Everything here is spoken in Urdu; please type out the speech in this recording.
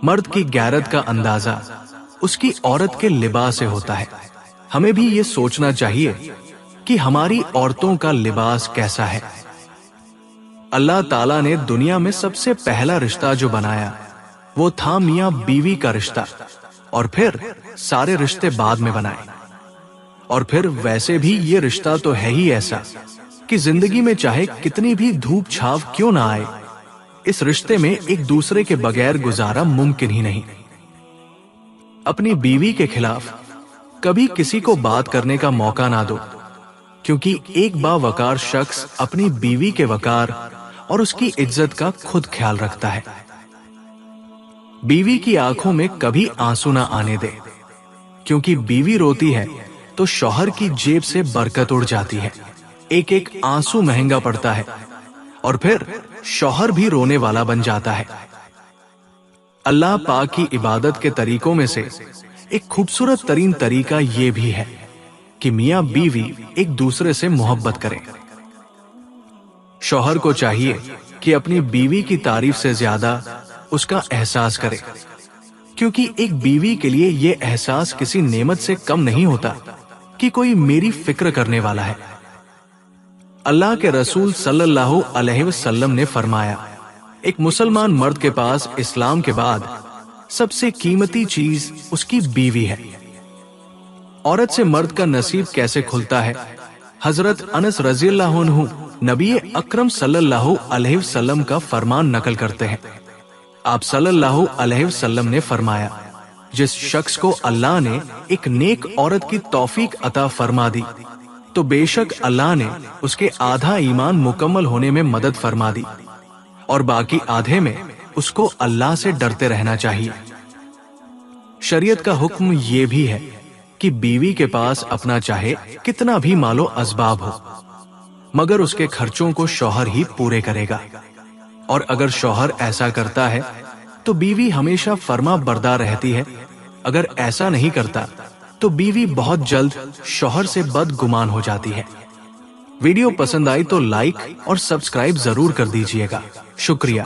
مرد کی غیرت کا اندازہ اس کی عورت کے لباس سے ہوتا ہے۔ ہمیں بھی یہ سوچنا چاہیے کہ ہماری عورتوں کا لباس کیسا ہے۔ اللہ تعالیٰ نے دنیا میں سب سے پہلا رشتہ جو بنایا وہ تھا میاں بیوی کا رشتہ، اور پھر سارے رشتے بعد میں بنائے۔ اور پھر ویسے بھی یہ رشتہ تو ہے ہی ایسا کہ زندگی میں چاہے کتنی بھی دھوپ چھاو کیوں نہ آئے، اس رشتے میں ایک دوسرے کے بغیر گزارا ممکن ہی نہیں۔ اپنی بیوی کے خلاف کبھی کسی کو بات کرنے کا موقع نہ دو، کیونکہ ایک باوقار شخص اپنی بیوی کے وقار اور اس کی عزت کا خود خیال رکھتا ہے۔ بیوی کی آنکھوں میں کبھی آنسو نہ آنے دے، کیونکہ بیوی روتی ہے تو شوہر کی جیب سے برکت اڑ جاتی ہے۔ ایک ایک آنسو مہنگا پڑتا ہے، اور پھر شوہر بھی رونے والا بن جاتا ہے۔ اللہ پاک کی عبادت کے طریقوں میں سے ایک خوبصورت ترین طریقہ یہ بھی ہے کہ میاں بیوی ایک دوسرے سے محبت کریں۔ شوہر کو چاہیے کہ اپنی بیوی کی تعریف سے زیادہ اس کا احساس کرے، کیونکہ ایک بیوی کے لیے یہ احساس کسی نعمت سے کم نہیں ہوتا کہ کوئی میری فکر کرنے والا ہے۔ اللہ کے رسول صلی اللہ علیہ وسلم نے فرمایا، ایک مسلمان مرد کے پاس اسلام کے بعد سب سے قیمتی چیز اس کی بیوی ہے۔ عورت سے مرد کا نصیب کیسے کھلتا ہے؟ حضرت انس رضی اللہ عنہ نبی اکرم صلی اللہ علیہ وسلم کا فرمان نقل کرتے ہیں۔ آپ صلی اللہ علیہ وسلم نے فرمایا، جس شخص کو اللہ نے ایک نیک عورت کی توفیق عطا فرما دی تو بے شک اللہ نے اس کے آدھا ایمان مکمل ہونے میں مدد فرما دی، اور باقی آدھے میں اس کو اللہ سے ڈرتے رہنا چاہیے۔ شریعت کا حکم یہ بھی ہے کہ بیوی کے پاس اپنا چاہے کتنا بھی مال و اسباب ہو، مگر اس کے خرچوں کو شوہر ہی پورے کرے گا، اور اگر شوہر ایسا کرتا ہے تو بیوی ہمیشہ فرما بردار رہتی ہے۔ اگر ایسا نہیں کرتا تو بیوی بہت جلد شوہر سے بدگمان ہو جاتی ہے۔ ویڈیو پسند آئی تو لائک اور سبسکرائب ضرور کر دیجیے گا۔ شکریہ۔